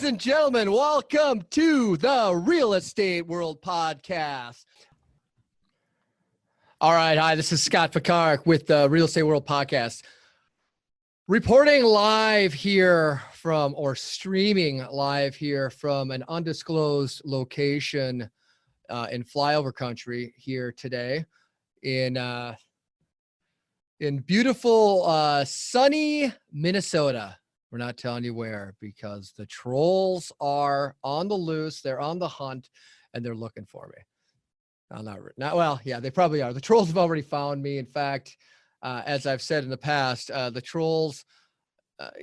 and gentlemen, welcome to the Real Estate World Podcast. All right, hi, this is Scot Pekarek with the Real Estate World Podcast. Reporting live here from, or streaming live here from an undisclosed location in flyover country here today in beautiful sunny Minnesota. We're not telling you where because the trolls are on the loose. They're on the hunt and they're looking for me. Well, yeah, they probably are. The trolls have already found me. In fact, as I've said in the past, the trolls,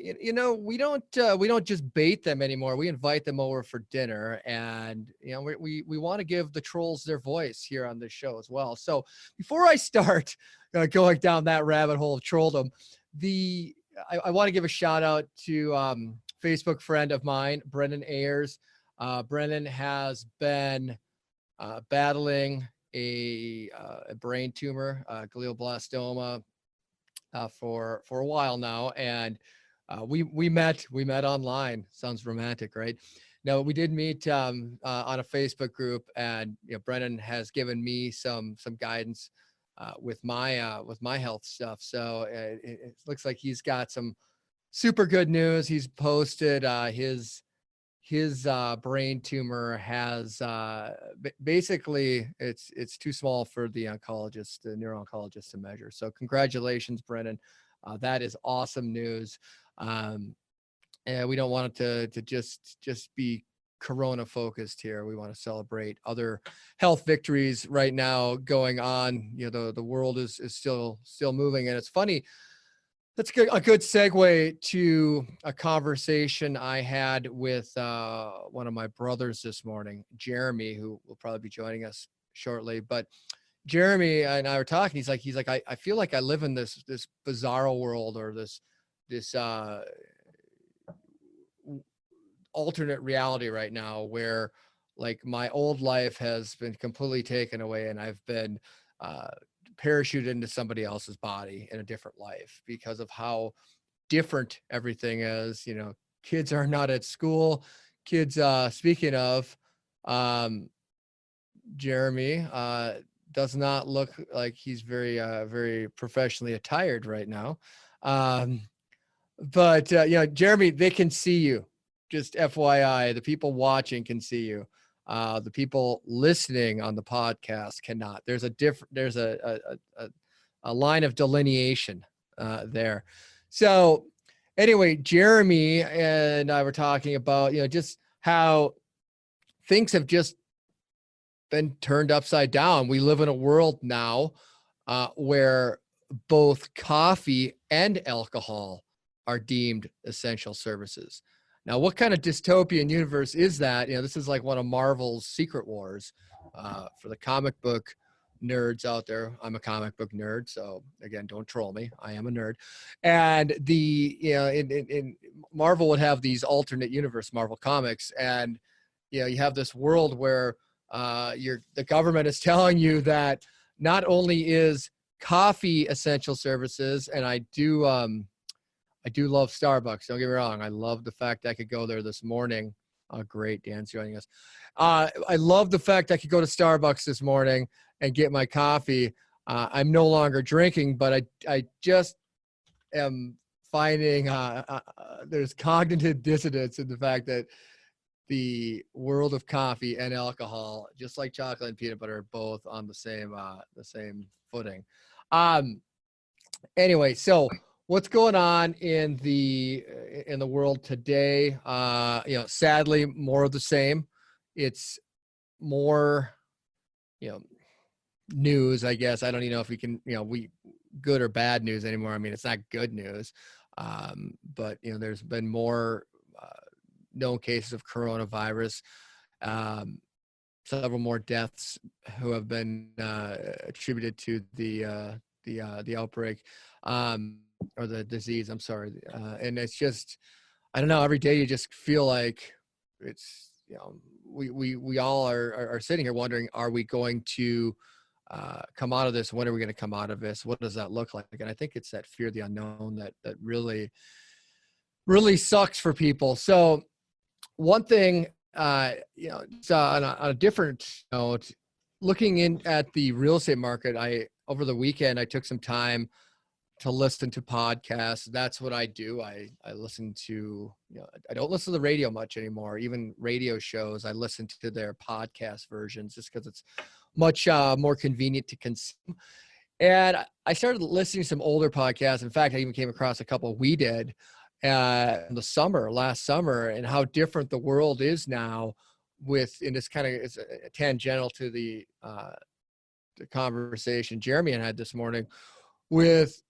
we don't just bait them anymore. We invite them over for dinner, and we want to give the trolls their voice here on this show as well. So before I start going down that rabbit hole of trolldom, I want to give a shout out to Facebook friend of mine, Brendan Ayers. Brendan has been battling a brain tumor, glioblastoma, for a while now, and we met online. Sounds romantic, right? No, we did meet on a Facebook group, and Brendan has given me some guidance with my health stuff. So it looks like he's got some super good news. He's posted his brain tumor has basically it's too small for the neuro-oncologist to measure. So congratulations, Brendan. That is awesome news. And we don't want it to just be Corona focused here. We want to celebrate other health victories right now going on. The world is still moving, and it's funny. That's a good segue to a conversation I had with one of my brothers this morning, Jeremy, who will probably be joining us shortly. But Jeremy and I were talking. He's like, I feel like I live in this bizarro world, or this alternate reality right now, where like my old life has been completely taken away, and I've been parachuted into somebody else's body in a different life because of how different everything is. Kids are not at school. Kids, speaking of, Jeremy does not look like he's very professionally attired right now. But Jeremy, they can see you. Just FYI, the people watching can see you. The people listening on the podcast cannot. There's a line of delineation there. So anyway, Jeremy and I were talking about just how things have just been turned upside down. We live in a world now where both coffee and alcohol are deemed essential services. Now, what kind of dystopian universe is that? This is like one of Marvel's Secret Wars for the comic book nerds out there. I'm a comic book nerd, so again, don't troll me. I am a nerd. And in Marvel would have these alternate universe Marvel comics, and you have this world where the government is telling you that not only is coffee essential services, and I do love Starbucks. Don't get me wrong. I love the fact I could go there this morning. Oh, great. Dan's joining us. I love the fact I could go to Starbucks this morning and get my coffee. I'm no longer drinking, but I just am finding there's cognitive dissonance in the fact that the world of coffee and alcohol, just like chocolate and peanut butter, are both on the same footing. Anyway, so what's going on in the world today? Sadly, more of the same. It's more, news, I guess. I don't even know if we can, good or bad news anymore. I mean, it's not good news. But there's been more known cases of coronavirus. Several more deaths who have been attributed to the outbreak. Or the disease, I'm sorry. And it's just, I don't know, every day you just feel like it's, we all are sitting here wondering, are we going to come out of this? When are we going to come out of this? What does that look like? And I think it's that fear of the unknown that really sucks for people. So one thing, it's, on a different note, looking in at the real estate market, over the weekend, I took some time to listen to podcasts. That's what I do. I listen to, I don't listen to the radio much anymore. Even radio shows, I listen to their podcast versions just because it's much more convenient to consume. And I started listening to some older podcasts. In fact, I even came across a couple we did in the last summer, and how different the world is now and this kind of is tangential to the conversation Jeremy and I had this morning with,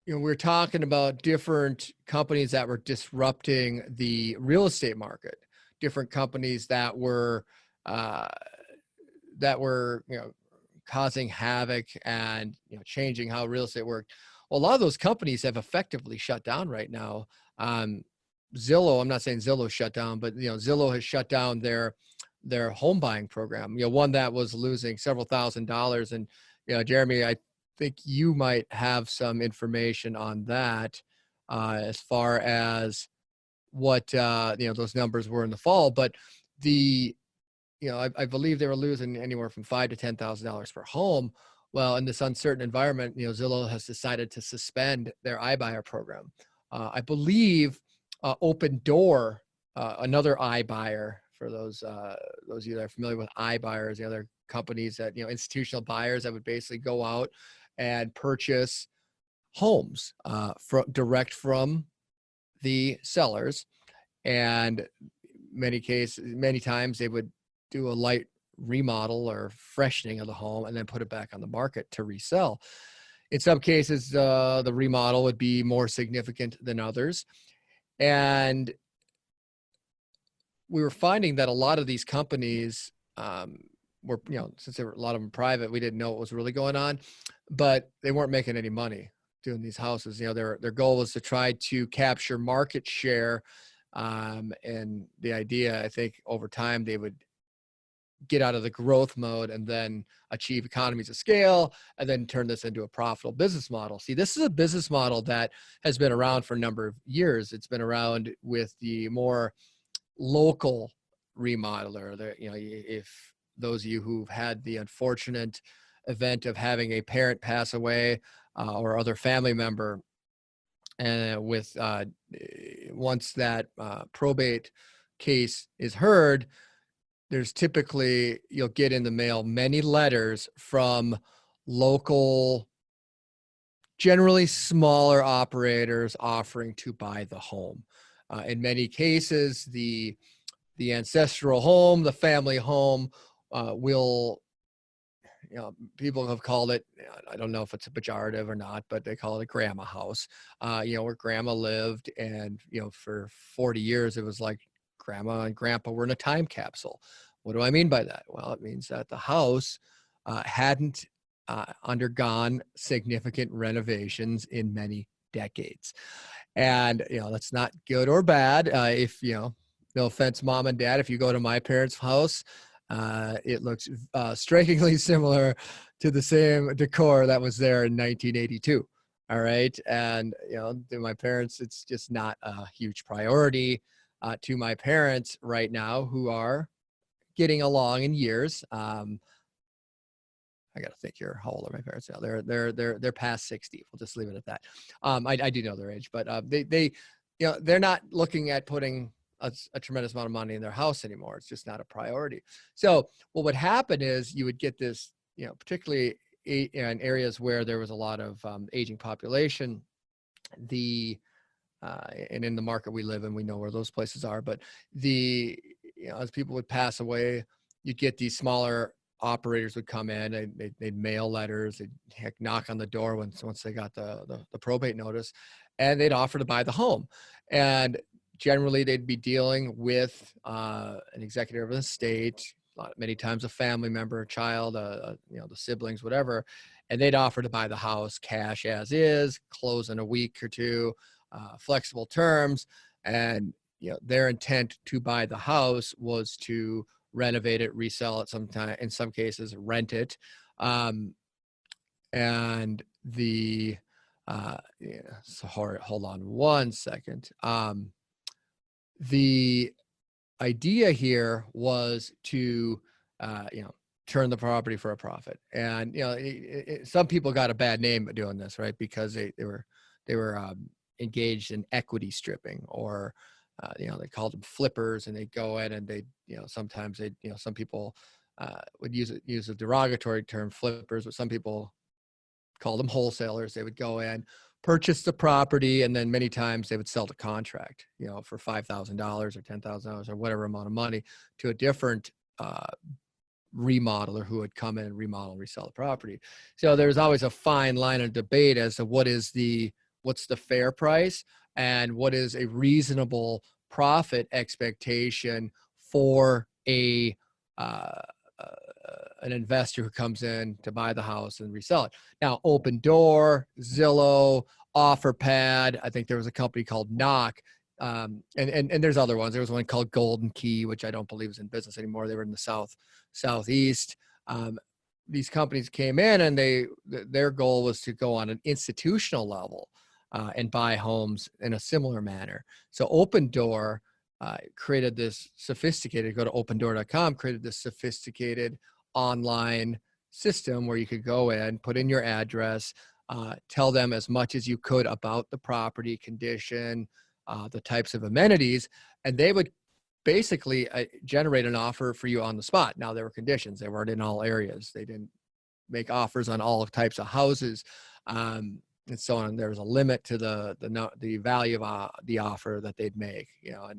we're talking about different companies that were disrupting the real estate market, different companies uh, that were, causing havoc and, changing how real estate worked. Well, a lot of those companies have effectively shut down right now. Zillow, I'm not saying Zillow shut down, but, Zillow has shut down their home buying program, one that was losing several $1,000s. And, Jeremy, I think you might have some information on that as far as what, those numbers were in the fall. But I believe they were losing anywhere from $5,000 to $10,000 per home. Well, in this uncertain environment, Zillow has decided to suspend their iBuyer program. I believe Open Door, another iBuyer, for those of you that are familiar with iBuyers, the other companies that, institutional buyers that would basically go out and purchase homes direct from the sellers. And many times they would do a light remodel or freshening of the home and then put it back on the market to resell. In some cases, the remodel would be more significant than others. And we were finding that a lot of these companies were, since there were a lot of them private, we didn't know what was really going on, but they weren't making any money doing these houses. Their goal was to try to capture market share. And the idea, I think, over time, they would get out of the growth mode and then achieve economies of scale and then turn this into a profitable business model. See, this is a business model that has been around for a number of years. It's been around with the more local remodeler. If those of you who've had the unfortunate event of having a parent pass away or other family member, and once that probate case is heard, there's typically, you'll get in the mail many letters from local, generally smaller operators offering to buy the home. In many cases, the ancestral home, the family home, will, people have called it, I don't know if it's a pejorative or not, but they call it a grandma house, where grandma lived. And, for 40 years, it was like grandma and grandpa were in a time capsule. What do I mean by that? Well, it means that the house hadn't undergone significant renovations in many decades. And, that's not good or bad. If, no offense, mom and dad, if you go to my parents' house, it looks strikingly similar to the same decor that was there in 1982. All right. And, to my parents, it's just not a huge priority to my parents right now, who are getting along in years. I got to think here. How old are my parents now? They're past 60. We'll just leave it at that. I do know their age, but they're not looking at putting a tremendous amount of money in their house anymore. It's just not a priority. So what would happen is you would get this, particularly in areas where there was a lot of aging population, and in the market we live in, we know where those places are. But as people would pass away, you'd get these smaller operators would come in and they'd mail letters, they'd knock on the door once they got the probate notice, and they'd offer to buy the home. And generally they'd be dealing with an executive of the estate, many times a family member, a child, the siblings, whatever, and they'd offer to buy the house cash as is, close in a week or two, flexible terms. And their intent to buy the house was to renovate it, resell it, sometime, in some cases rent it. And so hold on one second. idea here was to, turn the property for a profit. And, some people got a bad name doing this, right? Because they were engaged in equity stripping, or, they called them flippers, and they go in and they, sometimes they, some people would use a derogatory term, flippers, but some people call them wholesalers. They would go in, purchase the property, and then many times they would sell the contract, for $5,000 or $10,000 or whatever amount of money to a different remodeler who would come in and remodel and resell the property. So there's always a fine line of debate as to what's the fair price and what is a reasonable profit expectation for uh, an investor who comes in to buy the house and resell it. Now, Open Door, Zillow, OfferPad, I think there was a company called Knock, and there's other ones. There was one called Golden Key, which I don't believe is in business anymore. They were in the southeast. These companies came in, and their goal was to go on an institutional level and buy homes in a similar manner. So Open Door created this sophisticated, go to opendoor.com, created this sophisticated online system where you could go in, put in your address, tell them as much as you could about the property condition, the types of amenities, and they would basically generate an offer for you on the spot. Now, there were conditions. They weren't in all areas. They didn't make offers on all types of houses, and so on. There was a limit to the value of the offer that they'd make,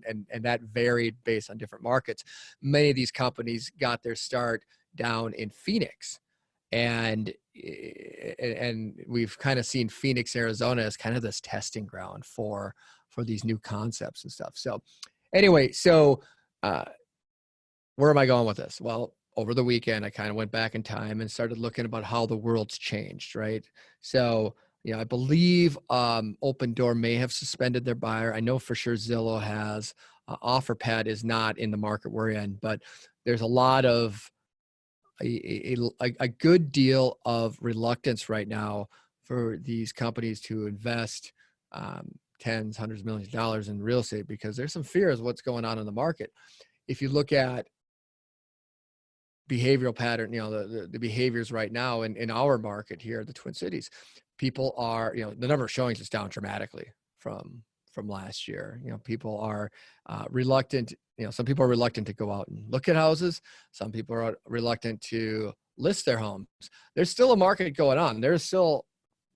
and that varied based on different markets. Many of these companies got their start down in Phoenix, and we've kind of seen Phoenix, Arizona as kind of this testing ground for these new concepts and stuff. So anyway, where am I going with this? Well, over the weekend, I kind of went back in time and started looking about how the world's changed, right? So, I believe Open Door may have suspended their buyer. I know for sure Zillow has. OfferPad is not in the market we're in, but there's a lot of a good deal of reluctance right now for these companies to invest tens, hundreds of millions of dollars in real estate, because there's some fears of what's going on in the market. If you look at behavioral pattern, the behaviors right now in our market here at the Twin Cities, people are, the number of showings is down dramatically from last year. People are reluctant. Some people are reluctant to go out and look at houses. Some people are reluctant to list their homes. There's still a market going on. There's still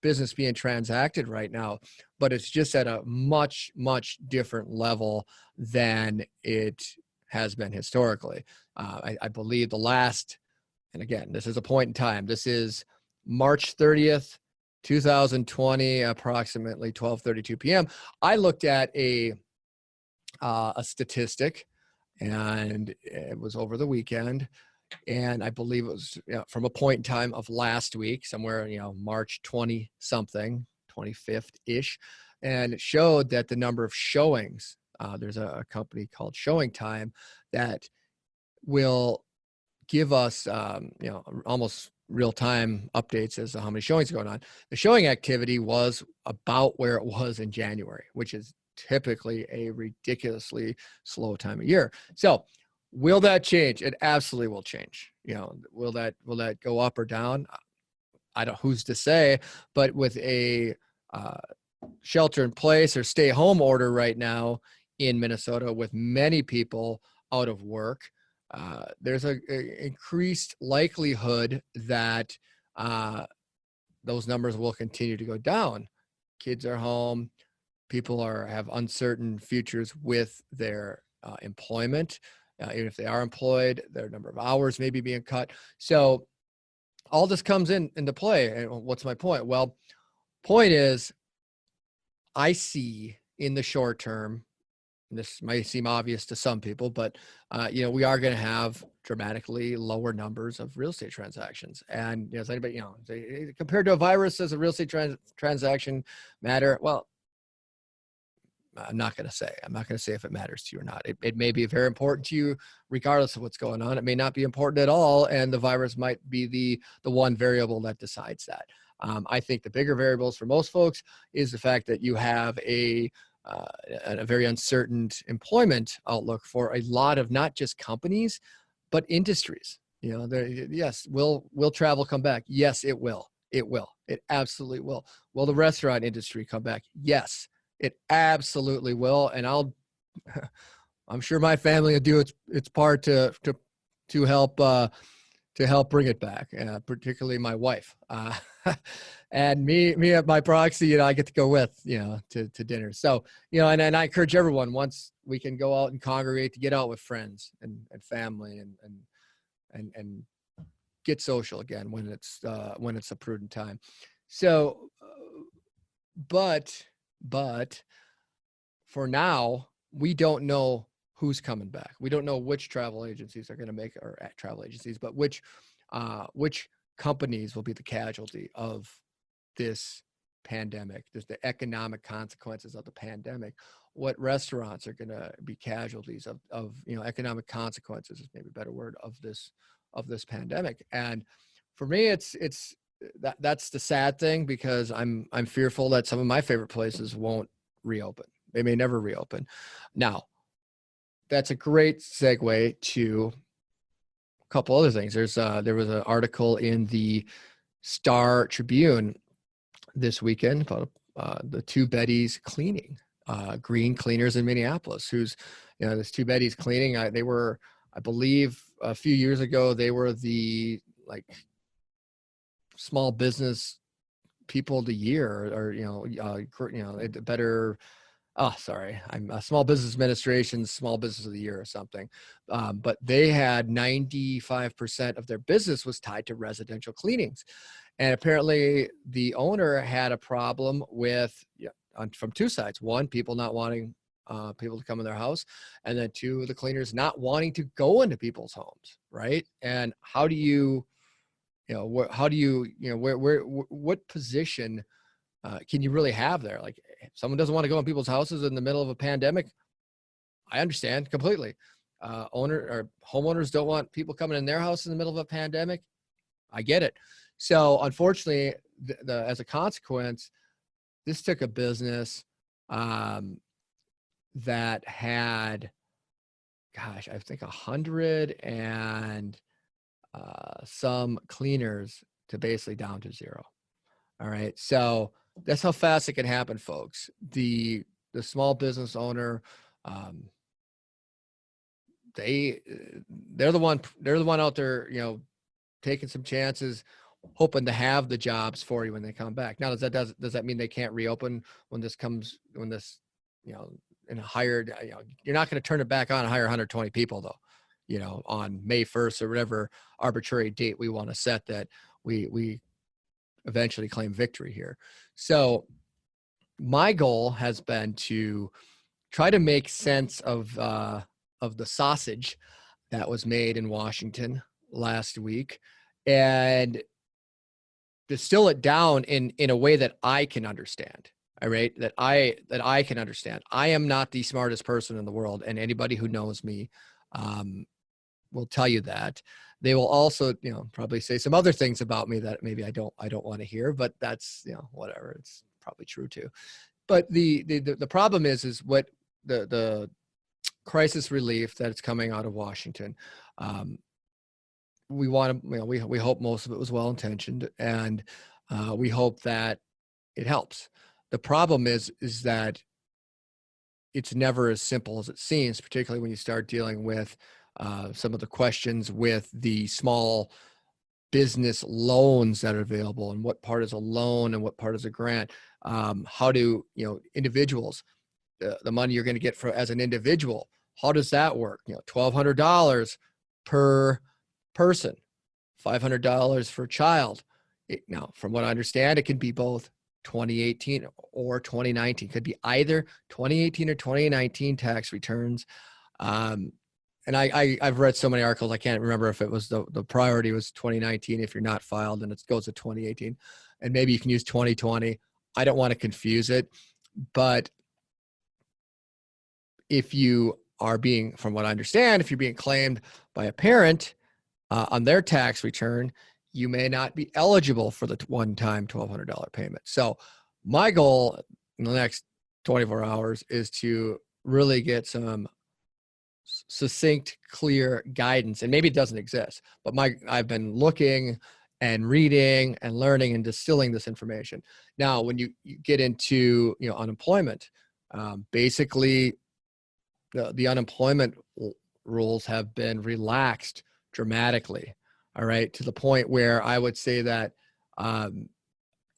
business being transacted right now, but it's just at a much, much different level than it has been historically. I believe the last, and again, this is a point in time. This is March 30th, 2020, approximately 12:32 p.m. I looked at a statistic, and it was over the weekend, and I believe it was from a point in time of last week, somewhere March 20 something, 25th ish, and it showed that the number of showings. There's a company called Showing Time that will give us almost real-time updates as to how many showings are going on. The showing activity was about where it was in January, which is typically a ridiculously slow time of year. So will that change? It absolutely will change. Will that go up or down? I don't, who's to say, but with a shelter in place or stay home order right now in Minnesota, with many people out of work, there's a increased likelihood that those numbers will continue to go down. Kids are home. People have uncertain futures with their employment. Even if they are employed, their number of hours may be being cut. So all this comes into play. And what's my point? Well, point is, I see in the short term, this might seem obvious to some people, but we are going to have dramatically lower numbers of real estate transactions. And does anybody, compared to a virus, does a real estate transaction matter? Well, I'm not going to say. I'm not going to say if it matters to you or not. It may be very important to you, regardless of what's going on. It may not be important at all, and the virus might be the one variable that decides that. I think the bigger variables for most folks is the fact that you have a a very uncertain employment outlook for a lot of not just companies, but industries. Yes, will travel come back? Yes, it will. It will. It absolutely will. Will the restaurant industry come back? Yes, it absolutely will. And I'm sure my family will do its part to help bring it back, particularly my wife, and me at my proxy. I get to go with to dinner. So and I encourage everyone, once we can go out and congregate, to get out with friends and family and get social again when it's a prudent time. So, but for now, we don't know who's coming back. We don't know which travel agencies are going to make, or travel agencies, but which companies will be the casualty of this pandemic. There's the economic consequences of the pandemic. What restaurants are going to be casualties of economic consequences is maybe a better word of this pandemic. And for me, that's the sad thing, because I'm fearful that some of my favorite places won't reopen. They may never reopen. Now, that's a great segue to a couple other things. There was an article in the Star Tribune this weekend about the Two Bettys Cleaning, green cleaners in Minneapolis. Who's this Two Bettys Cleaning? They were, I believe, a few years ago, they were the small business people of the year, or better. Oh, sorry. I'm a Small Business Administration's Small Business of the Year or something. But they had 95% of their business was tied to residential cleanings. And apparently the owner had a problem with, from two sides. One, people not wanting people to come in their house. And then two, the cleaners not wanting to go into people's homes. Right. And how do you, what position can you really have there? Like, if someone doesn't want to go in people's houses in the middle of a pandemic, I understand completely. Homeowners don't want people coming in their house in the middle of a pandemic. I get it. So unfortunately, as a consequence, this took a business that had, gosh, I think 100 and some cleaners to basically down to zero. All right. So that's how fast it can happen, folks. The small business owner, they're the one out there, taking some chances, hoping to have the jobs for you when they come back. Now, does that mean they can't reopen when this, in a hired, you're not going to turn it back on and hire 120 people though, on May 1st or whatever arbitrary date we want to set that we eventually claim victory here. So my goal has been to try to make sense of the sausage that was made in Washington last week, and distill it down in a way that I can understand. All right, that I can understand. I am not the smartest person in the world, and anybody who knows me will tell you that. They will also, probably say some other things about me that maybe I don't want to hear, but that's, whatever. It's probably true too. But the problem is what the crisis relief that is coming out of Washington. We want to, we hope most of it was well intentioned, and we hope that it helps. The problem is that it's never as simple as it seems, particularly when you start dealing with some of the questions with the small business loans that are available, and what part is a loan and what part is a grant. How do individuals, the money you're going to get as an individual, how does that work? $1,200 per person, $500 for a child. Now, from what I understand, it can be both 2018 or 2019. It could be either 2018 or 2019 tax returns. And I've read so many articles, I can't remember if it was the priority was 2019 if you're not filed, and it goes to 2018. And maybe you can use 2020. I don't want to confuse it. But if you are from what I understand, if you're being claimed by a parent on their tax return, you may not be eligible for the one-time $1,200 payment. So my goal in the next 24 hours is to really get some succinct, clear guidance. And maybe it doesn't exist, but I've been looking and reading and learning and distilling this information. Now, when you get into, unemployment, basically the unemployment rules have been relaxed dramatically. All right. To the point where I would say that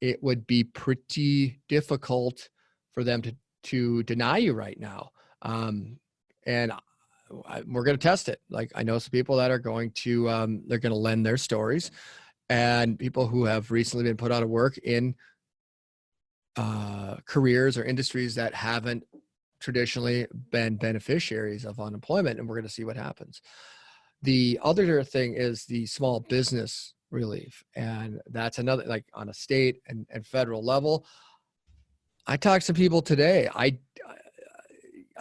it would be pretty difficult for them to deny you right now. And we're going to test it. Like, I know some people that are going to, they're going to lend their stories, and people who have recently been put out of work in careers or industries that haven't traditionally been beneficiaries of unemployment. And we're going to see what happens. The other thing is the small business relief. And that's another, like, on a state and federal level. I talked to people today. I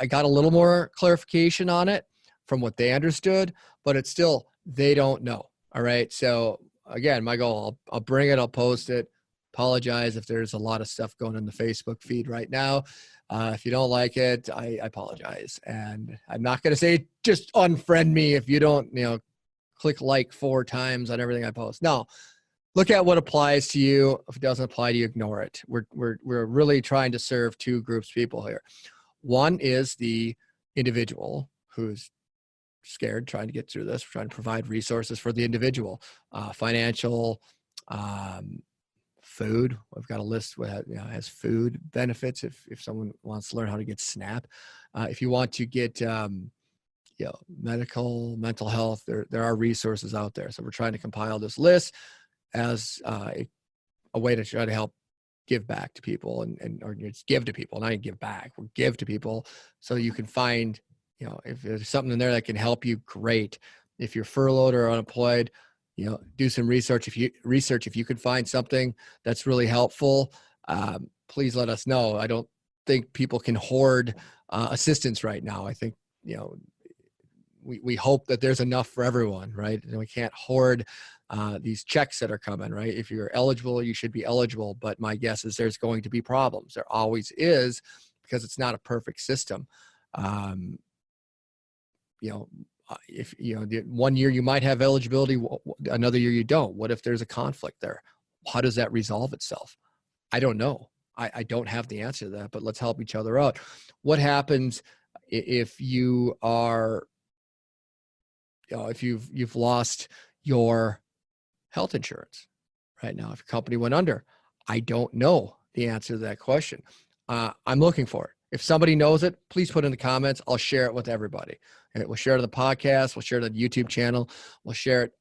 got a little more clarification on it from what they understood, but it's still, they don't know. All right. So again, my goal, I'll bring it, I'll post it. Apologize if there's a lot of stuff going on the Facebook feed right now. If you don't like it, I apologize. And I'm not going to say just unfriend me if you don't, click like 4 times on everything I post. No, look at what applies to you. If it doesn't apply to you, ignore it. We're really trying to serve 2 groups of people here. One is the individual who's scared, trying to get through this. We're trying to provide resources for the individual, financial, food. We've got a list that has food benefits if someone wants to learn how to get SNAP. If you want to get mental health, there are resources out there. So we're trying to compile this list as a way to try to help give back to people or just give to people, not even give back, we'll give to people so you can find, if there's something in there that can help you, great. If you're furloughed or unemployed, do some research. If you could find something that's really helpful, please let us know. I don't think people can hoard assistance right now. I think, we hope that there's enough for everyone, right? And we can't hoard these checks that are coming, right? If you're eligible, you should be eligible. But my guess is there's going to be problems. There always is, because it's not a perfect system. If one year you might have eligibility, another year you don't. What if there's a conflict there? How does that resolve itself? I don't know. I don't have the answer to that, but let's help each other out. What happens if you are, if you've lost your health insurance right now, if your company went under? I don't know the answer to that question. I'm looking for it. If somebody knows it, please put in the comments. I'll share it with everybody. And we'll share it on the podcast. We'll share it on the YouTube channel. We'll share it,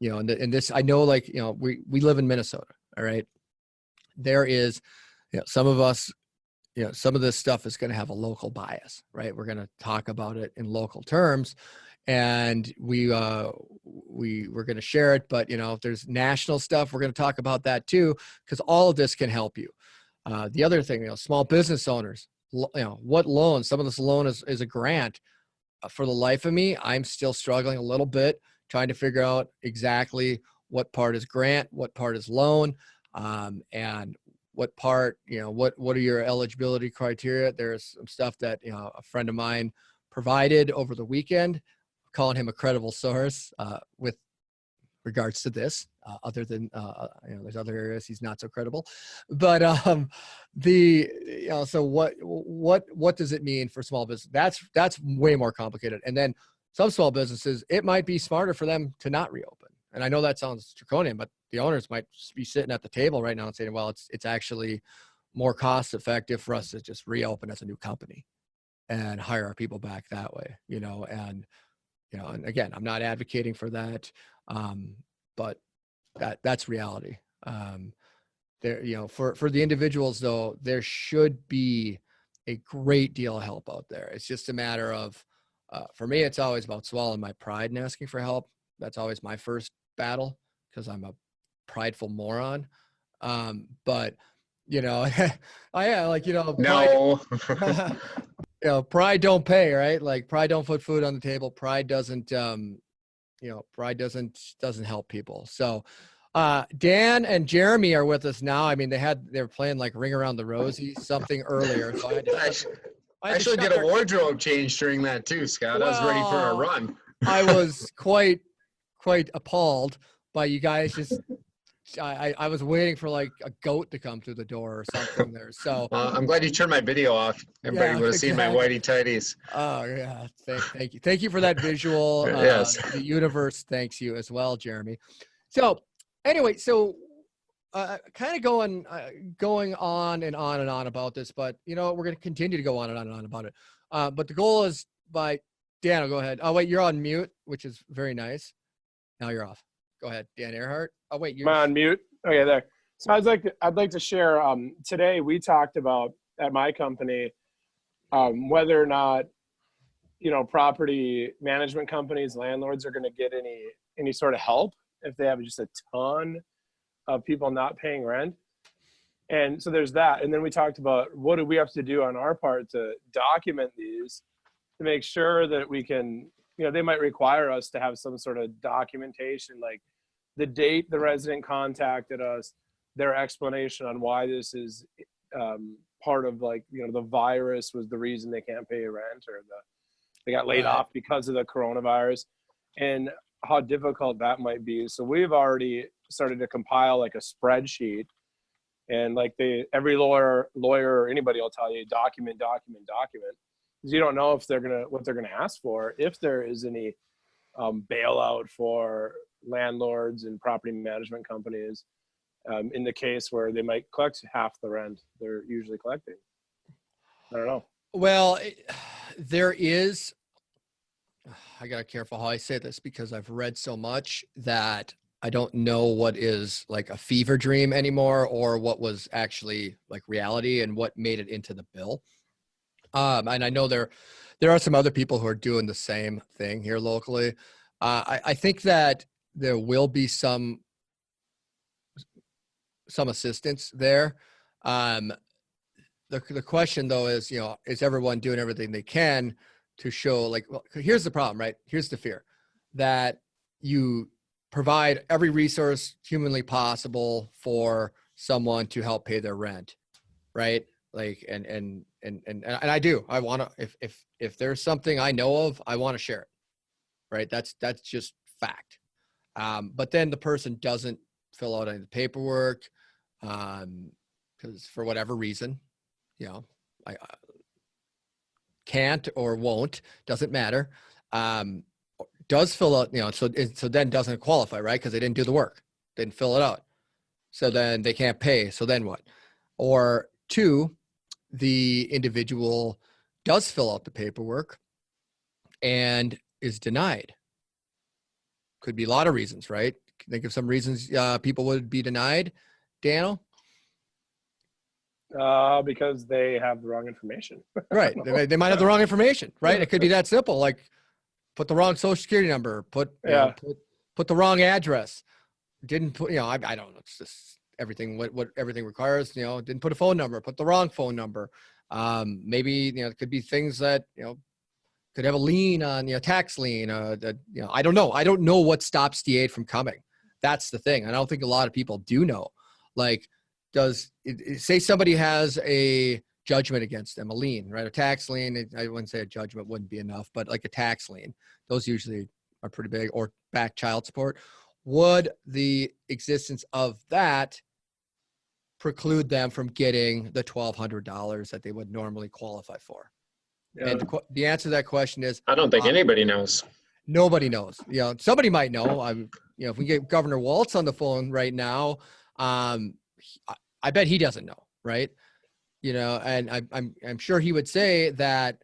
and this, I know, we live in Minnesota. All right. There is, some of us, some of this stuff is going to have a local bias, right? We're going to talk about it in local terms, and we're going to share it. But, if there's national stuff, we're going to talk about that too, because all of this can help you. The other thing, small business owners, what loan? Some of this loan is a grant. For the life of me, I'm still struggling a little bit, trying to figure out exactly what part is grant, what part is loan, and what part, what are your eligibility criteria? There's some stuff that, a friend of mine provided over the weekend, calling him a credible source with regards to this, other than, there's other areas he's not so credible, but so what does it mean for small business? That's way more complicated. And then some small businesses, it might be smarter for them to not reopen. And I know that sounds draconian, but the owners might be sitting at the table right now and saying, well, it's actually more cost effective for us to just reopen as a new company and hire our people back that way, and again, I'm not advocating for that. But that's reality. There, for the individuals though, there should be a great deal of help out there. It's just a matter of, for me, it's always about swallowing my pride and asking for help. That's always my first battle, because I'm a prideful moron. But No. Pride don't pay, right? Like, pride don't put food on the table. Pride doesn't, pride doesn't help people. So Dan and Jeremy are with us now. I mean, they were playing like Ring Around the Rosie something earlier, so I should get a wardrobe change during that too, Scott. I was ready for a run. I was quite appalled by you guys. Just I was waiting for like a goat to come through the door or something there. So I'm glad you turned my video off. Everybody would have seen my whitey tighties. Oh yeah, thank you for that visual. Yes. The universe thanks you as well, Jeremy. So anyway, kind of going on and on and on about this, but you know we're going to continue to go on and on and on about it. But the goal is by Dan. Go ahead. Oh wait, you're on mute, which is very nice. Now you're off. Go ahead, Dan Erhardt. Oh wait, you're on mute. Okay, there. So I'd like to share. Today we talked about at my company whether or not property management companies, landlords are going to get any sort of help if they have just a ton of people not paying rent. And so there's that. And then we talked about what do we have to do on our part to document these to make sure that we can, they might require us to have some sort of documentation, like the date the resident contacted us, their explanation on why this is part of the virus was the reason they can't pay rent, or they got laid off because of the coronavirus, and how difficult that might be. So we've already started to compile like a spreadsheet, and every lawyer or anybody will tell you document, because you don't know if what they're gonna ask for, if there is any bailout for landlords and property management companies in the case where they might collect half the rent they're usually collecting. I don't know. Well, there is, I gotta be careful how I say this because I've read so much that I don't know what is like a fever dream anymore or what was actually like reality and what made it into the bill. And I know there are some other people who are doing the same thing here locally. I think that there will be some assistance there. The question though is, is everyone doing everything they can to show here's the problem, right? Here's the fear that you provide every resource humanly possible for someone to help pay their rent. Right. And I do, I want to, if there's something I know of, I want to share it. Right. That's just fact. But then the person doesn't fill out any of the paperwork because for whatever reason, I can't or won't, doesn't matter. Does fill out, so then doesn't qualify, right? Because they didn't do the work, didn't fill it out. So then they can't pay. So then what? Or two, the individual does fill out the paperwork and is denied. Could be a lot of reasons, right? Think of some reasons people would be denied, Daniel? Because they have the wrong information. Right. They might have the wrong information, right? It could be that simple. Like put the wrong social security number, put the wrong address. Didn't put, I don't know. It's just everything, what everything requires, didn't put a phone number, put the wrong phone number. Maybe, it could be things that, could have a lien on, tax lien, that, I don't know. I don't know what stops the aid from coming. That's the thing. I don't think a lot of people do know. Like, say somebody has a judgment against them, a lien, right? A tax lien. I wouldn't say a judgment wouldn't be enough, but like a tax lien, those usually are pretty big, or back child support. Would the existence of that preclude them from getting the $1,200 that they would normally qualify for? Yeah. And the answer to that question is, I don't think anybody knows. Nobody knows. Somebody might know. If we get Governor Walz on the phone right now, I bet he doesn't know, right? And I'm sure he would say that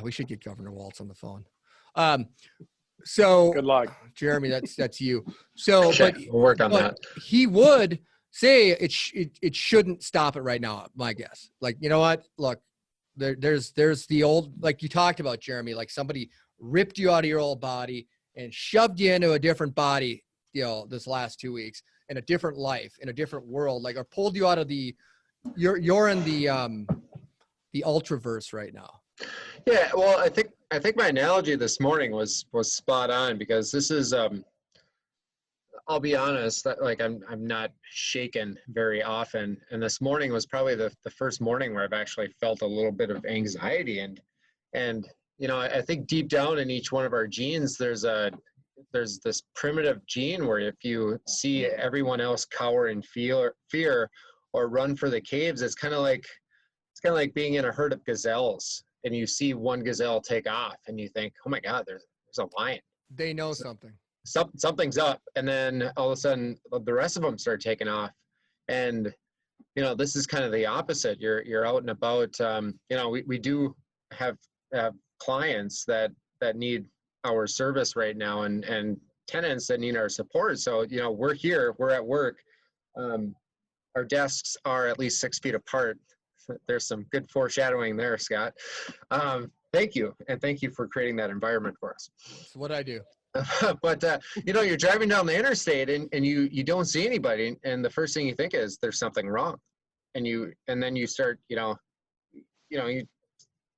we should get Governor Walz on the phone. So good luck, Jeremy. That's you. So, okay, we'll work on that. He would say it shouldn't stop it right now. My guess. Like, you know what? Look, there's the old, like you talked about, Jeremy. Like somebody ripped you out of your old body and shoved you into a different body. This last 2 weeks. In a different life, in a different world, or pulled you out of you're in the ultraverse right now. Yeah, well, I think my analogy this morning was spot on, because this is I'll be honest, like I'm not shaken very often. And this morning was probably the first morning where I've actually felt a little bit of anxiety. And I think deep down in each one of our genes, there's this primitive gene where if you see everyone else cower in fear or run for the caves, it's kind of like being in a herd of gazelles and you see one gazelle take off and you think, oh my God, there's a lion. They know something. Something's up, and then all of a sudden the rest of them start taking off. And this is kind of the opposite. You're out and about. We do have clients that need our service right now, and tenants that need our support. So we're here, we're at work. Our desks are at least 6 feet apart. There's some good foreshadowing there, Scott. Thank you, and thank you for creating that environment for us. That's what I do. But you're driving down the interstate and you don't see anybody, and the first thing you think is there's something wrong, and then you start you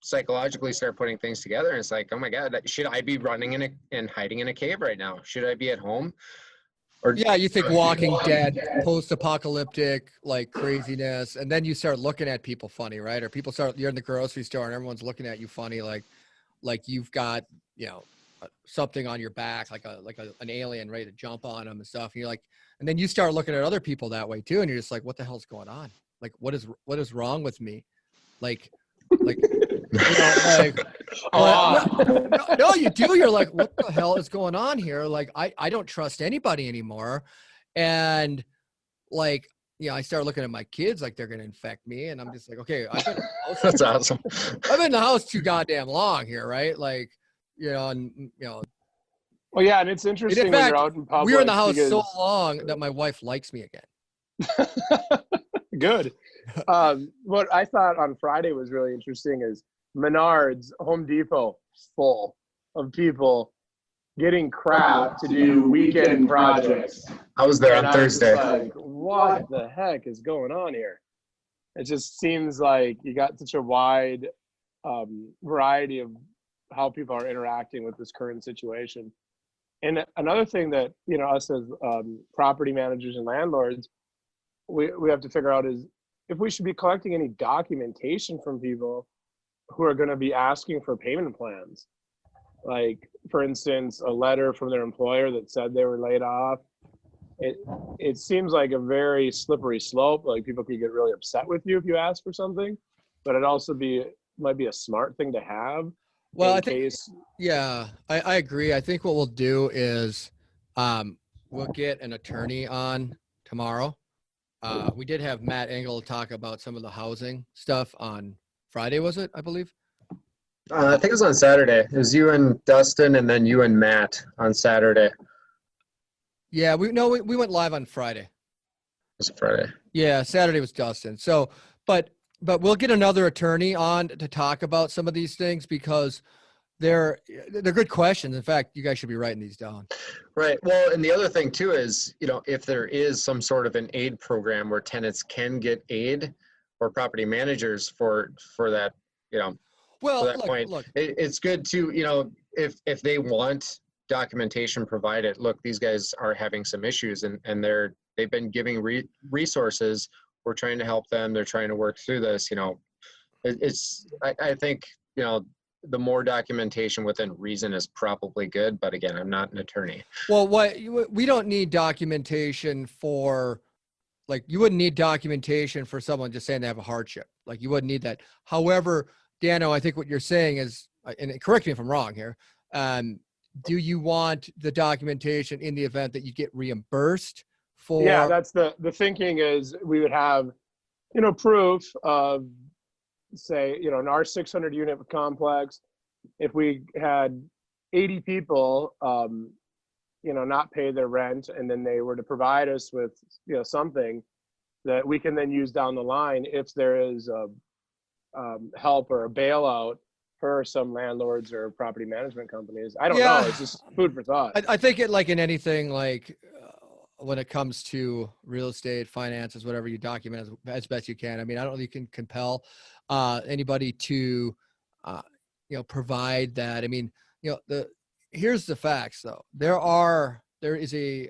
psychologically start putting things together, and it's like, oh my God, should I be running and hiding in a cave right now? Should I be at home? Or yeah, you think Walking Dead, post-apocalyptic, like craziness, and then you start looking at people funny, right? Or you're in the grocery store and everyone's looking at you funny, like you've got something on your back, like an alien ready to jump on them and stuff. And you're like, and then you start looking at other people that way too, and you're just like, what the hell's going on? Like, what is wrong with me? Like no, you do. You're like, what the hell is going on here? Like, I don't trust anybody anymore. And like, I start looking at my kids like they're going to infect me. And I'm just like, okay, that's awesome. I've been in the house too goddamn long here, right? Like, well, yeah, and it's interesting in fact, when you're out in public. We were in the house so long that my wife likes me again. Good. What I thought on Friday was really interesting is Menards, Home Depot, full of people getting crap to do weekend projects. I was there on Thursday. Like, what the heck is going on here? It just seems like you got such a wide variety of how people are interacting with this current situation. And another thing that, us as property managers and landlords, we have to figure out is if we should be collecting any documentation from people who are going to be asking for payment plans. Like, for instance, a letter from their employer that said they were laid off. It seems like a very slippery slope. Like, people could get really upset with you if you ask for something, but it also might be a smart thing to have. Well, I agree. I think what we'll do is we'll get an attorney on tomorrow. We did have Matt Engel talk about some of the housing stuff on Friday, was it? I believe. I think it was on Saturday. It was you and Dustin, and then you and Matt on Saturday. Yeah, we went live on Friday. It was Friday. Yeah, Saturday was Dustin. So, but we'll get another attorney on to talk about some of these things because they're good questions. In fact, you guys should be writing these down. Right. Well, and the other thing too is, if there is some sort of an aid program where tenants can get aid, or property managers for that, well, for that point, it's good to, if they want documentation provided, look, these guys are having some issues and they've been giving resources. We're trying to help them. They're trying to work through this, I think, the more documentation within reason is probably good, but again, I'm not an attorney. Well, we don't need documentation for, like, you wouldn't need documentation for someone just saying they have a hardship. Like, you wouldn't need that. However, Dano, I think what you're saying is, and correct me if I'm wrong here, do you want the documentation in the event that you get reimbursed for? Yeah, that's the thinking is we would have, proof of, say, in our 600 unit complex, if we had 80 people, not pay their rent, and then they were to provide us with, something that we can then use down the line if there is a help or a bailout for some landlords or property management companies. I don't know. It's just food for thought. I think it, like in anything, like when it comes to real estate, finances, whatever, you document as best you can. I mean, I don't know if you can compel anybody to, provide that. I mean, here's the facts though. There is a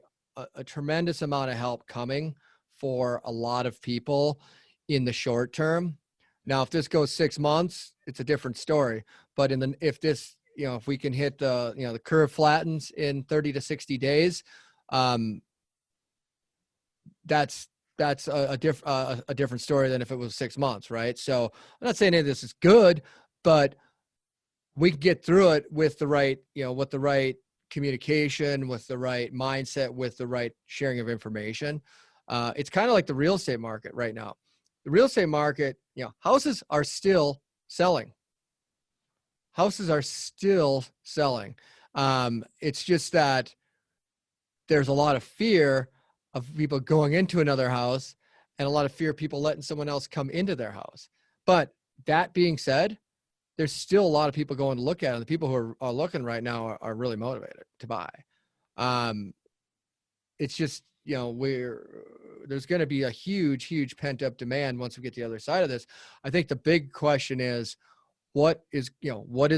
a tremendous amount of help coming for a lot of people in the short term. Now, if this goes 6 months, it's a different story. But if this, if we can hit the curve flattens in 30 to 60 days, that's a different story than if it was 6 months, right? So I'm not saying any of this is good, but we can get through it with the right, with the right communication, with the right mindset, with the right sharing of information. It's kind of like the real estate market right now. The real estate market, houses are still selling. Houses are still selling. It's just that there's a lot of fear of people going into another house and a lot of fear of people letting someone else come into their house. But that being said, there's still a lot of people going to look at it. The people who are looking right now are really motivated to buy. It's just, there's going to be a huge pent up demand once we get to the other side of this. I think the big question is, what is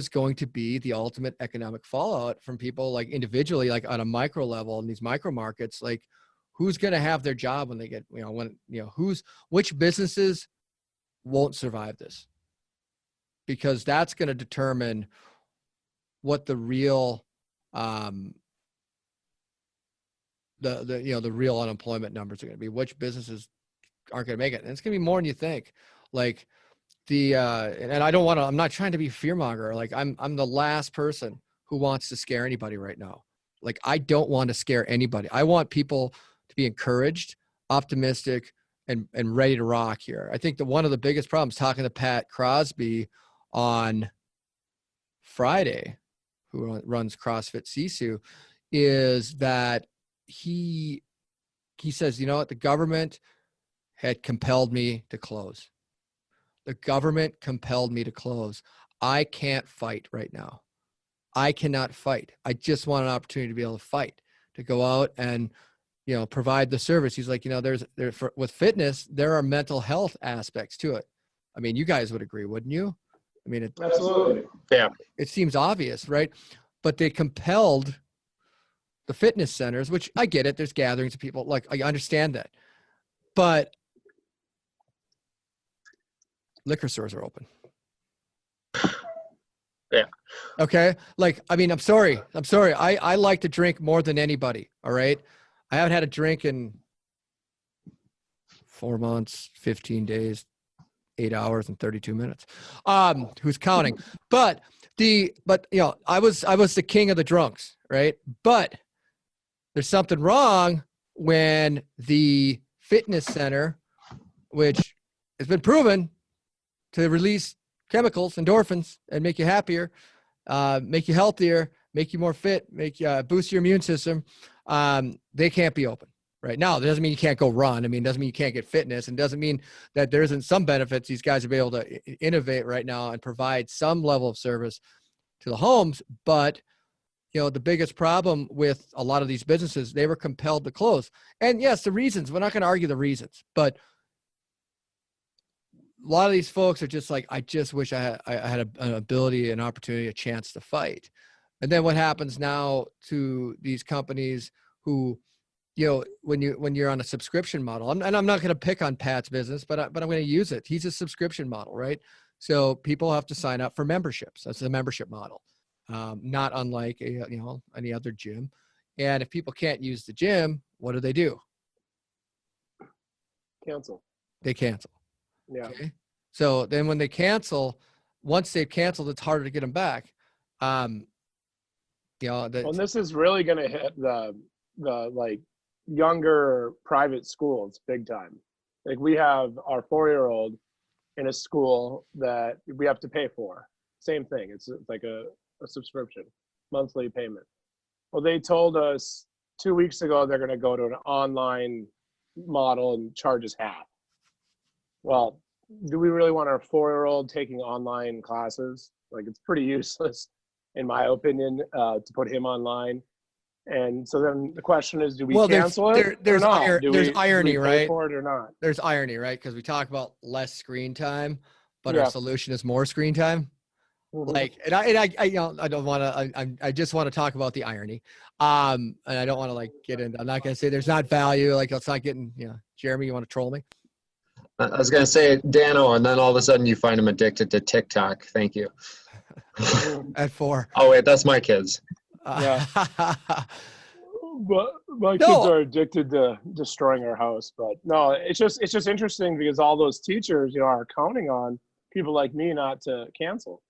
going to be the ultimate economic fallout from people, like individually, like on a micro level in these micro markets, like who's going to have their job when they get, which businesses won't survive this? Because that's going to determine what the real, the real unemployment numbers are going to be, which businesses aren't going to make it. And it's going to be more than you think. Like and I'm not trying to be a fearmonger. Like I'm the last person who wants to scare anybody right now. Like I don't want to scare anybody. I want people to be encouraged, optimistic, and ready to rock here. I think that one of the biggest problems, talking to Pat Crosby on Friday, who runs CrossFit Sisu, is that he says, what, the government had compelled me to close. The government compelled me to close. I can't fight right now. I cannot fight. I just want an opportunity to be able to fight, to go out and, provide the service. He's like, with fitness, there are mental health aspects to it. I mean, you guys would agree, wouldn't you? I mean, Absolutely. Yeah. It seems obvious, right? But they compelled the fitness centers, which I get it. There's gatherings of people. Like, I understand that. But liquor stores are open. Yeah. Okay. Like, I mean, I'm sorry. I like to drink more than anybody. All right. I haven't had a drink in 4 months, 15 days, 8 hours and 32 minutes. Who's counting? But I was the king of the drunks, right? But there's something wrong when the fitness center, which has been proven to release chemicals, endorphins, and make you happier, make you healthier, make you more fit, make you boost your immune system. They can't be open right now. That doesn't mean you can't go run. I mean, it doesn't mean you can't get fitness, and doesn't mean that there isn't some benefits. These guys will be able to innovate right now and provide some level of service to the homes. But, the biggest problem with a lot of these businesses, they were compelled to close. And yes, the reasons, we're not going to argue the reasons, but a lot of these folks are just like, I just wish I had an ability, an opportunity, a chance to fight. And then what happens now to these companies who, when you're on a subscription model, and I'm not going to pick on Pat's business, but I'm going to use it. He's a subscription model, right? So people have to sign up for memberships. That's the membership model, not unlike any other gym. And if people can't use the gym, what do? Cancel. They cancel. Yeah. Okay. So then when they cancel, once they've canceled, it's harder to get them back. And this is really going to hit the like younger private schools big time. Like we have our 4-year-old in a school that we have to pay for. Same thing. It's like a subscription, monthly payment. Well, they told us 2 weeks ago they're going to go to an online model and charge us half. Well, do we really want our 4-year-old taking online classes? Like, it's pretty useless, in my opinion, to put him online. And so then the question is, do we cancel it? There's or not? there's irony, do we pay right? for it or not? There's irony, right? Because we talk about less screen time, but Yeah. our solution is more screen time. Like, and I you know, I don't want to, I just want to talk about the irony. And I don't want to like get into, I'm not going to say there's not value. Like, it's not getting, you know, Jeremy, you want to troll me? I was going to say Dano, and then all of a sudden you find him addicted to TikTok. Thank you. At 4. Oh, wait, that's my kids. Yeah. But my kids No. are addicted to destroying our house. But no, it's just interesting because all those teachers, you know, are counting on people like me not to cancel.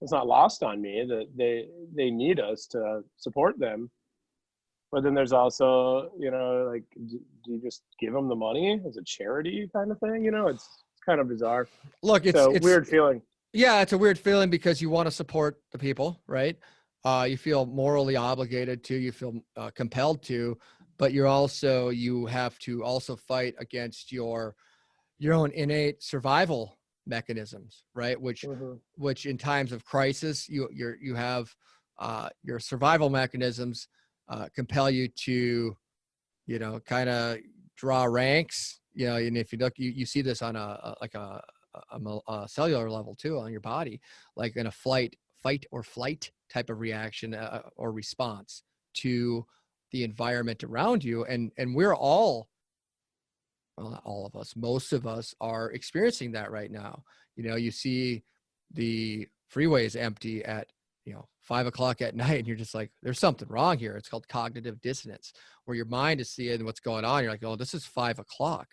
It's not lost on me that they need us to support them. But then there's also, you know, like, do you just give them the money as a charity kind of thing? You know, it's kind of bizarre. Look, It's a it's weird feeling. Yeah, it's a weird feeling because you want to support the people, right? You feel morally obligated to, you feel compelled to, but you have to also fight against your own innate survival mechanisms, right? Which in times of crisis, you have your survival mechanisms compel you to, you know, kind of draw ranks, you know, and if you look, you see this on a cellular level too on your body, like in a fight or flight type of reaction or response to the environment around you. And we're all, well, not all of us, most of us are experiencing that right now. You know, you see the freeways empty at, you know, 5 o'clock at night, and you're just like, there's something wrong here. It's called cognitive dissonance, where your mind is seeing what's going on. You're like, oh, this is 5 o'clock.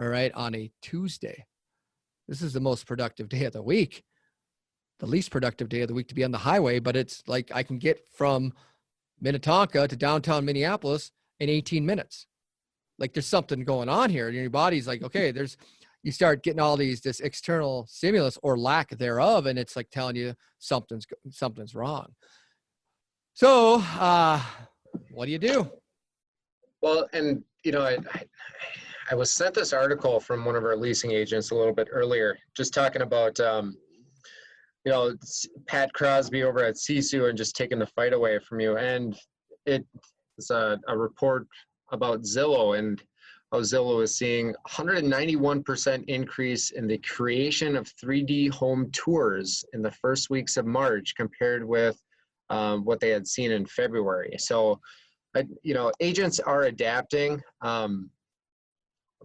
All right. On a Tuesday. This is the most productive day of the week, the least productive day of the week to be on the highway. But it's like, I can get from Minnetonka to downtown Minneapolis in 18 minutes. Like, there's something going on here. And your body's like, okay, you start getting all this external stimulus or lack thereof. And it's like telling you something's wrong. So, what do you do? Well, and you know, I was sent this article from one of our leasing agents a little bit earlier, just talking about, you know, Pat Crosby over at CSU and just taking the fight away from you. And it's a report about Zillow and how Zillow is seeing 191% increase in the creation of 3D home tours in the first weeks of March compared with what they had seen in February. So, you know, agents are adapting.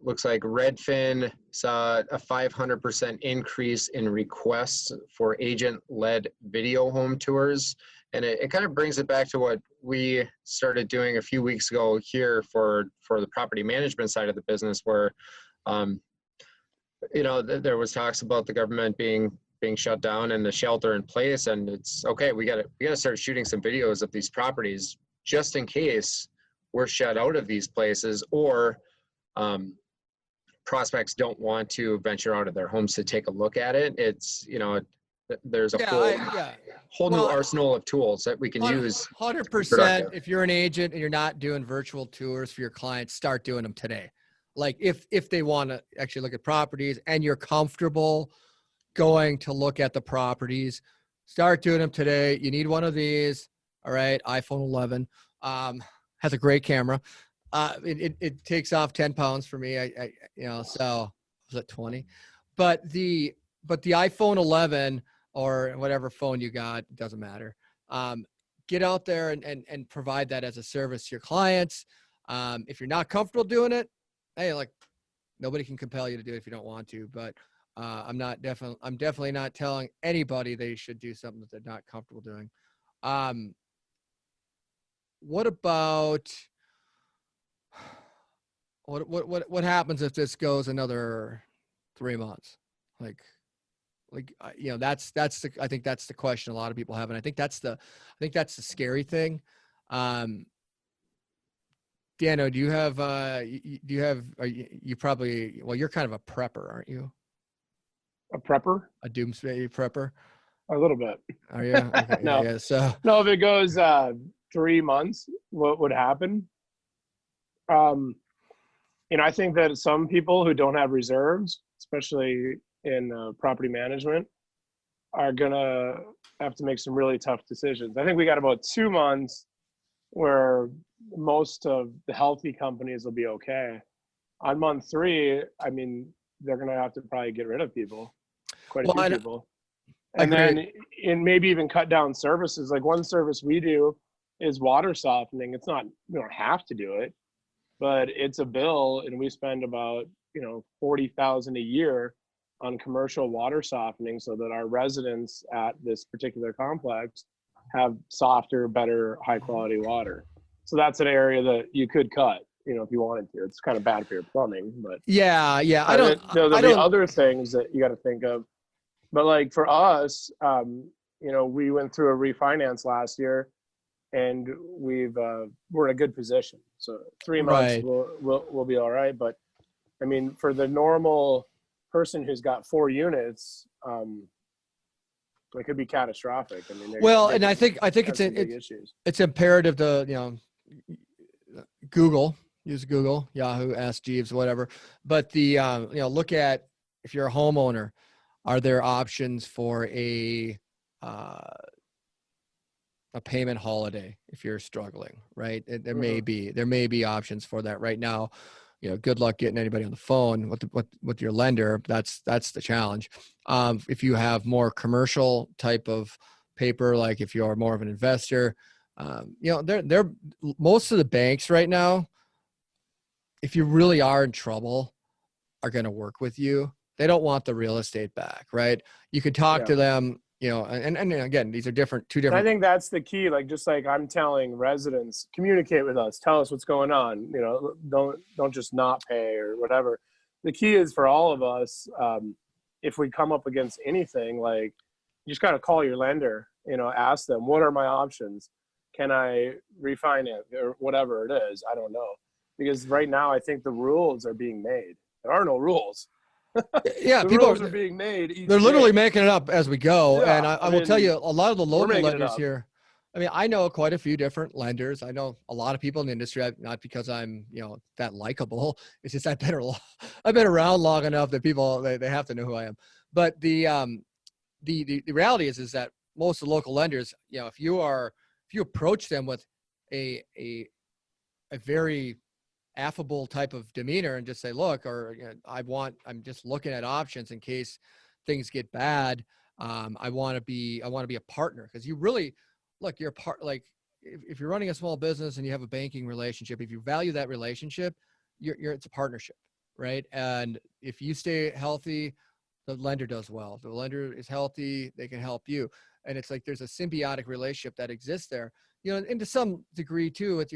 Looks like Redfin saw a 500% increase in requests for agent-led video home tours. And it kind of brings it back to what we started doing a few weeks ago here for the property management side of the business, where, you know, there was talks about the government being shut down and the shelter in place. And it's okay, we got to start shooting some videos of these properties just in case we're shut out of these places, or prospects don't want to venture out of their homes to take a look at it. It's, you know, there's a whole new arsenal of tools that we can use. 100%. If you're an agent and you're not doing virtual tours for your clients, start doing them today. Like, if they want to actually look at properties and you're comfortable going to look at the properties, start doing them today. You need one of these. All right. iPhone 11 has a great camera. It takes off 10 pounds for me. I you know, so was it 20? But the iPhone 11 or whatever phone you got, doesn't matter. Get out there and provide that as a service to your clients. If you're not comfortable doing it, hey, like, nobody can compel you to do it if you don't want to. But I'm definitely not telling anybody they should do something that they're not comfortable doing. What about what happens if this goes another 3 months? Like, you know, I think that's the question a lot of people have. And I think that's the scary thing. Dano, do you have, you probably, well, you're kind of a prepper, aren't you? A prepper? A doomsday prepper? A little bit. Are you? Okay, No. Yeah. So, No, if it goes 3 months, what would happen? You know, I think that some people who don't have reserves, especially in property management, are gonna have to make some really tough decisions. I think we got about 2 months where most of the healthy companies will be okay. On month 3, I mean, they're gonna have to probably get rid of people, quite a few people. And then maybe even cut down services. Like one service we do is water softening. It's not, we don't have to do it, but it's a bill, and we spend about, $40,000 a year on commercial water softening so that our residents at this particular complex have softer, better, high quality water. So that's an area that you could cut, if you wanted to. It's kind of bad for your plumbing, but yeah. there'll be other things that you got to think of. But like for us, we went through a refinance last year, and we're in a good position. So 3 months Right. we'll be all right. But I mean, for the normal person who's got 4 units, it could be catastrophic. I mean, And I think it's imperative to use Google, Yahoo, Ask Jeeves, whatever. But look at, if you're a homeowner, are there options for a payment holiday if you're struggling, right? There may be options for that right now. Good luck getting anybody on the phone with your lender. That's the challenge. If you have more commercial type of paper, like if you're more of an investor, they're most of the banks right now, if you really are in trouble, are going to work with you. They don't want the real estate back, right? You could talk to them, and again, these are two different. I think that's the key. Like, just like I'm telling residents, communicate with us, tell us what's going on. Don't just not pay or whatever. The key is for all of us, if we come up against anything, like, you just got to call your lender, ask them, what are my options? Can I refinance or whatever it is? I don't know. Because right now, I think the rules are being made. There are no rules. Yeah, rules are being made. They're literally making it up as we go. Yeah, and I will tell you, a lot of the local lenders here, I mean, I know quite a few different lenders. I know a lot of people in the industry, not because I'm, that likable. It's just I've been around long enough that people, they have to know who I am. But the reality is that most of the local lenders, if you approach them with a very affable type of demeanor and just say, look, or I'm just looking at options in case things get bad. I want to be a partner, because you really look, you're a part, like if you're running a small business and you have a banking relationship, if you value that relationship, it's a partnership, right? And if you stay healthy, the lender does well. If the lender is healthy, they can help you. And it's like, there's a symbiotic relationship that exists there, and to some degree too, with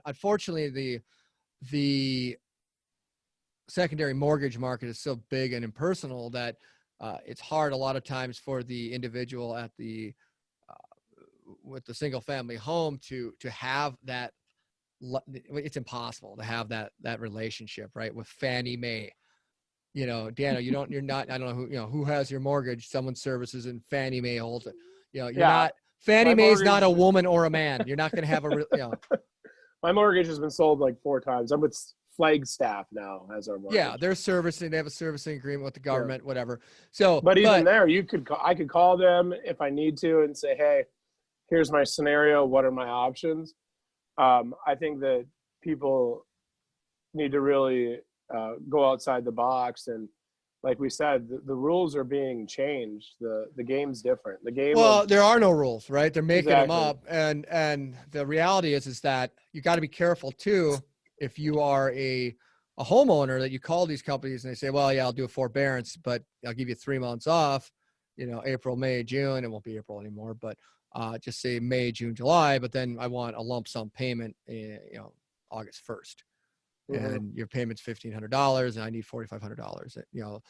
unfortunately, the secondary mortgage market is so big and impersonal that it's hard a lot of times for the individual at with the single family home to have that. It's impossible to have that relationship, right, with Fannie Mae. Daniel, you're not, I don't know who has your mortgage. Someone services and Fannie Mae holds it. You're not, Fannie Mae is not a woman or a man. You're not going to have My mortgage has been sold like 4 times. I'm with Flagstaff now as our mortgage. Yeah, they're servicing. They have a servicing agreement with the government, whatever. So, but even there, I could call them if I need to and say, hey, here's my scenario. What are my options? I think that people need to really go outside the box, and like we said, the rules are being changed. The game's different. There are no rules, right? They're making them up, and the reality is that you got to be careful too. If you are a homeowner, that you call these companies and they say, well, yeah, I'll do a forbearance, but I'll give you 3 months off, April, May, June. It won't be April anymore, but just say May, June, July. But then I want a lump sum payment, August 1st. And your payment's $1,500 and I need $4,500.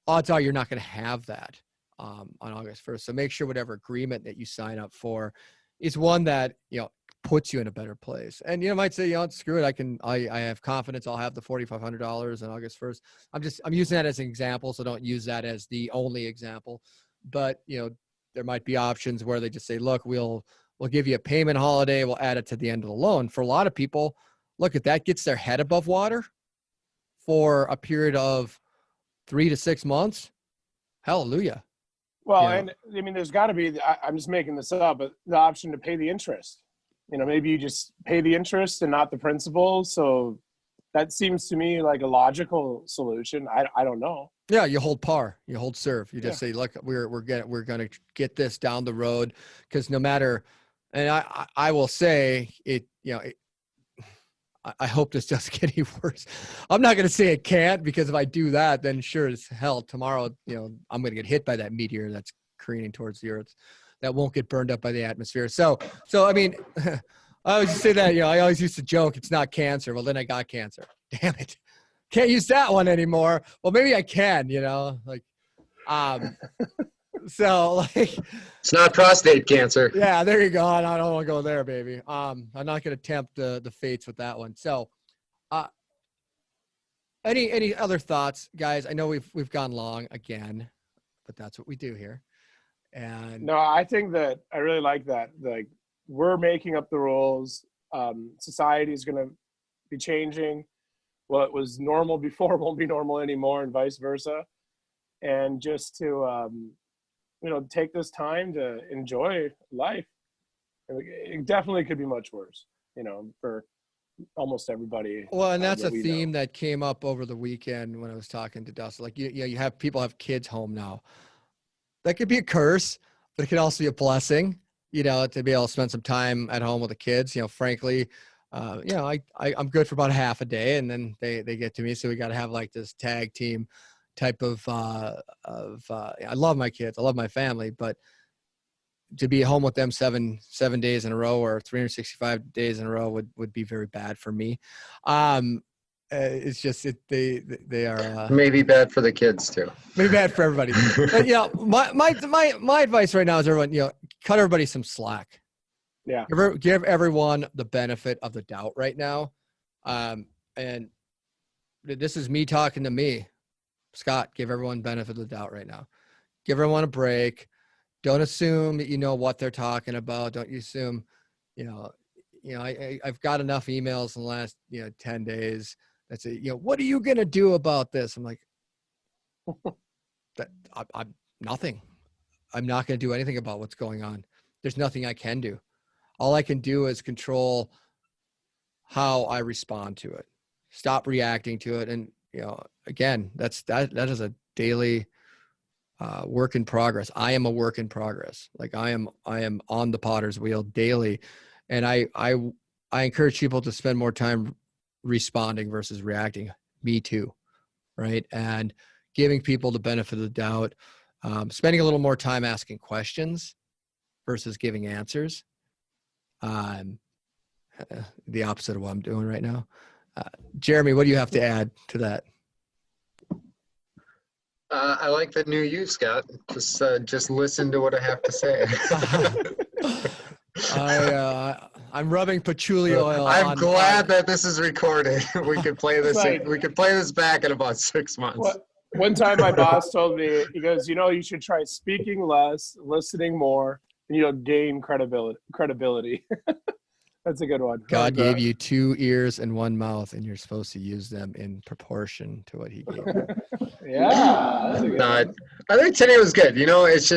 Odds are you're not going to have that on August 1st. So make sure whatever agreement that you sign up for is one that, puts you in a better place. And you might say, screw it. I have confidence. I'll have the $4,500 on August 1st. I'm using that as an example. So don't use that as the only example, but there might be options where they just say, look, we'll give you a payment holiday. We'll add it to the end of the loan. For a lot of people, look, if that gets their head above water for a period of 3 to 6 months, hallelujah. Well, and I mean, there's got to be, I'm just making this up, but the option to pay the interest. Maybe you just pay the interest and not the principal. So that seems to me like a logical solution. I don't know. Yeah, you hold par, you hold serve. You just Yeah. say, look, we're gonna get this down the road, because no matter, and I will say it, I hope this doesn't get any worse. I'm not gonna say it can't, because if I do that, then sure as hell tomorrow, I'm gonna get hit by that meteor that's careening towards the earth, that won't get burned up by the atmosphere. So I mean, I always say that, I always used to joke, it's not cancer. Well, then I got cancer. Damn it. Can't use that one anymore. Well, maybe I can, so like, It's not prostate cancer. yeah, there you go. I don't want to go there, baby. I'm not going to tempt the fates with that one. So, any other thoughts, guys? I know we've gone long again, but that's what we do here. And No, I think that I really like that. Like, we're making up the rules. Society is going to be changing. What was normal before won't be normal anymore, and vice versa. And just to, take this time to enjoy life. It definitely could be much worse, for almost everybody. well, and that's a we theme know. that came up over the weekend when I was talking to Dustin. Like, you have people have kids home now. That could be a curse, but it could also be a blessing, to be able to spend some time at home with the kids. Frankly, I'm good for about half a day, and then they get to me. So we got to have like this tag team type of I love my kids, I love my family, but to be home with them 7 days in a row or 365 days in a row would be very bad for me. It's just they are Maybe bad for the kids too. maybe bad for everybody. But my advice right now is everyone, cut everybody some slack. Yeah. Give everyone the benefit of the doubt right now. And this is me talking to me. Scott, give everyone benefit of the doubt right now. Give everyone a break. Don't assume that you know what they're talking about. Don't you assume, I've got enough emails in the last, 10 days that say, what are you going to do about this? I'm like, I'm nothing. I'm not going to do anything about what's going on. There's nothing I can do. All I can do is control how I respond to it. Stop reacting to it. And, again, that is a daily work in progress. I am a work in progress. Like I am on the potter's wheel daily. And I encourage people to spend more time responding versus reacting. Me too. Right. And giving people the benefit of the doubt, spending a little more time asking questions versus giving answers. The opposite of what I'm doing right now. Jeremy, what do you have to add to that? I like the new you, Scott. Just listen to what I have to say. I'm rubbing patchouli oil. I'm glad that this is recorded. We could play this. Right. We could play this back in about 6 months. One time my boss told me, he goes, you should try speaking less, listening more, and you'll gain credibility. That's a good one. God gave you 2 ears and 1 mouth, and you're supposed to use them in proportion to what he gave you. Yeah. That's a good one. I think today was good. It's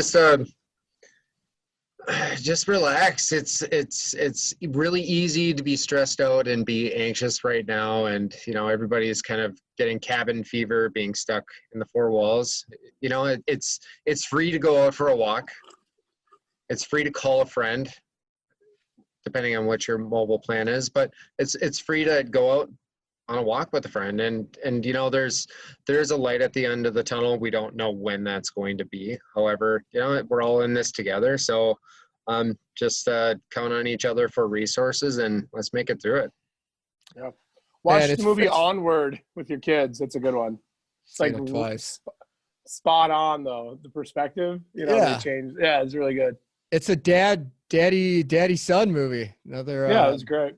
just relax. It's really easy to be stressed out and be anxious right now. And, everybody's kind of getting cabin fever, being stuck in the 4 walls. It's free to go out for a walk. It's free to call a friend, depending on what your mobile plan is, but it's free to go out on a walk with a friend. And there's a light at the end of the tunnel. We don't know when that's going to be. However, we're all in this together. So just count on each other for resources, and let's make it through it. Yeah. Watch the movie Onward with your kids. That's a good one. It's like twice. Spot on though. The perspective, they change. Yeah, it's really good. It's a daddy son movie. Another it was great.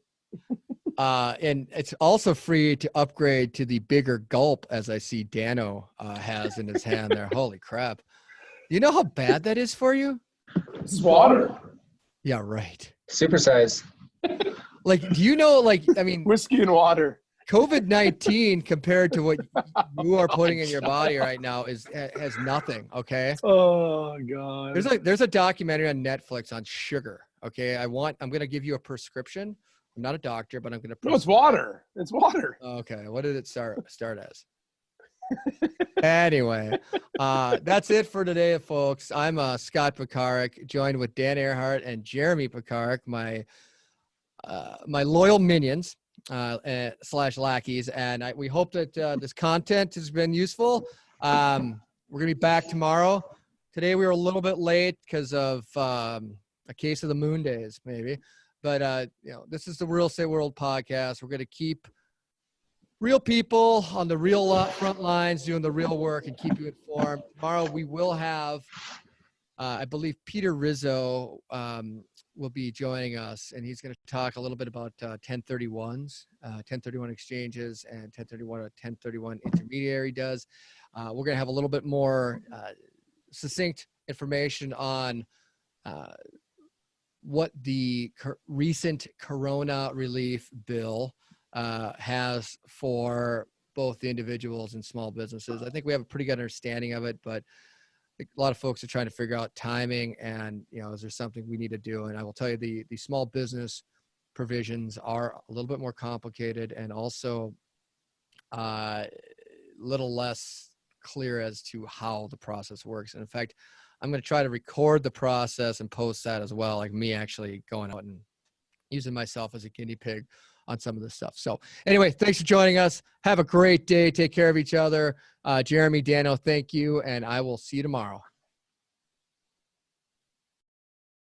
and it's also free to upgrade to the bigger gulp, as I see Dano has in his hand there. Holy crap. You know how bad that is for you? It's water. Yeah, right. Supersize. Like, do you know, whiskey and water. COVID-19 compared to what you are putting in your body right now has nothing. Okay. Oh God. There's a documentary on Netflix on sugar. Okay. I'm going to give you a prescription I'm not a doctor, but I'm going to. No, it's water. It's water. Okay. What did it start as? Anyway, that's it for today, folks. I'm Scot Pekarek, joined with Dan Erhardt and Jeremy Pekarek, my loyal minions slash lackeys. And we hope that this content has been useful. We're going to be back tomorrow. Today we were a little bit late because of a case of the moon days, maybe. But, this is the Real Estate World podcast. We're going to keep real people on the real front lines doing the real work and keep you informed. Tomorrow we will have, I believe, Peter Rizzo will be joining us, and he's going to talk a little bit about 1031s, 1031 exchanges, and 1031 what 1031 intermediary does. We're going to have a little bit more succinct information on what the recent Corona relief bill has for both the individuals and small businesses. I think we have a pretty good understanding of it, but a lot of folks are trying to figure out timing and, is there something we need to do? And I will tell you the small business provisions are a little bit more complicated and also a little less clear as to how the process works. And in fact, I'm going to try to record the process and post that as well, like me actually going out and using myself as a guinea pig on some of this stuff. So anyway, thanks for joining us. Have a great day. Take care of each other. Jeremy, Dano, thank you. And I will see you tomorrow.